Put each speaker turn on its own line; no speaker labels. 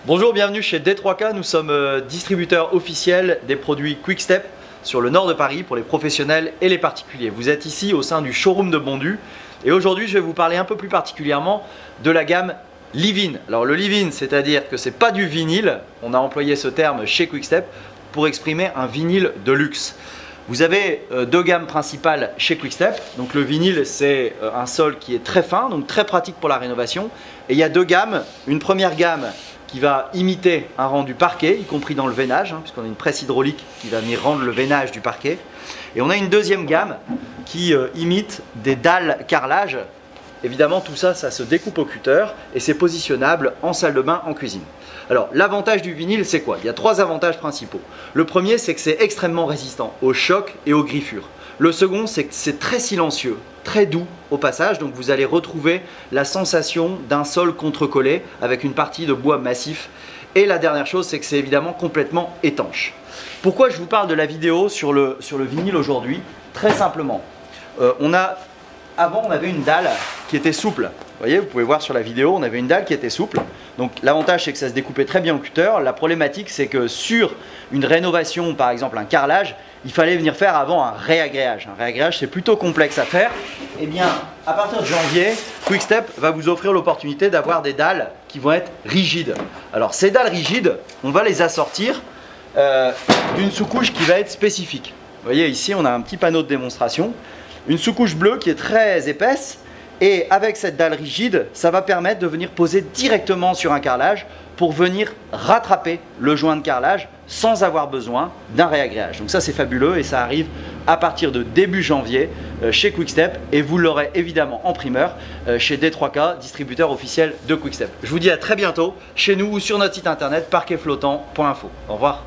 Bonjour, bienvenue chez D3K, nous sommes distributeurs officiels des produits Quick-Step sur le nord de Paris pour les professionnels et les particuliers. Vous êtes ici au sein du showroom de Bondu et aujourd'hui je vais vous parler un peu plus particulièrement de la gamme Live-In. Alors le Live-In, c'est-à-dire que c'est pas du vinyle, on a employé ce terme chez Quick-Step pour exprimer un vinyle de luxe. Vous avez deux gammes principales chez Quick-Step. Donc le vinyle, c'est un sol qui est très fin, donc très pratique pour la rénovation. Et il y a deux gammes, une première gamme qui va imiter un rendu parquet, y compris dans le veinage, puisqu'on a une presse hydraulique qui va venir rendre le veinage du parquet. Et on a une deuxième gamme qui imite des dalles carrelage. Évidemment, tout ça, ça se découpe au cutter et c'est positionnable en salle de bain, en cuisine. Alors, l'avantage du vinyle, c'est quoi? Il y a trois avantages principaux. Le premier, c'est que c'est extrêmement résistant aux chocs et aux griffures. Le second, c'est que c'est très silencieux, très doux au passage, donc vous allez retrouver la sensation d'un sol contre-collé avec une partie de bois massif. Et la dernière chose, c'est que c'est évidemment complètement étanche. Pourquoi je vous parle de la vidéo sur le vinyle aujourd'hui? Très simplement, avant, on avait une dalle qui était souple. Vous voyez, vous pouvez voir sur la vidéo, on avait une dalle qui était souple. Donc l'avantage, c'est que ça se découpait très bien au cutter. La problématique, c'est que sur une rénovation, par exemple un carrelage, il fallait venir faire avant un réagréage. Un réagréage, c'est plutôt complexe à faire. Eh bien, à partir de janvier, Quick-Step va vous offrir l'opportunité d'avoir des dalles qui vont être rigides. Alors ces dalles rigides, on va les assortir d'une sous-couche qui va être spécifique. Vous voyez, ici, on a un petit panneau de démonstration. Une sous-couche bleue qui est très épaisse et avec cette dalle rigide, ça va permettre de venir poser directement sur un carrelage pour venir rattraper le joint de carrelage sans avoir besoin d'un réagréage. Donc ça c'est fabuleux et ça arrive à partir de début janvier chez Quick-Step et vous l'aurez évidemment en primeur chez D3K, distributeur officiel de Quick-Step. Je vous dis à très bientôt chez nous ou sur notre site internet parquetflottant.info. Au revoir.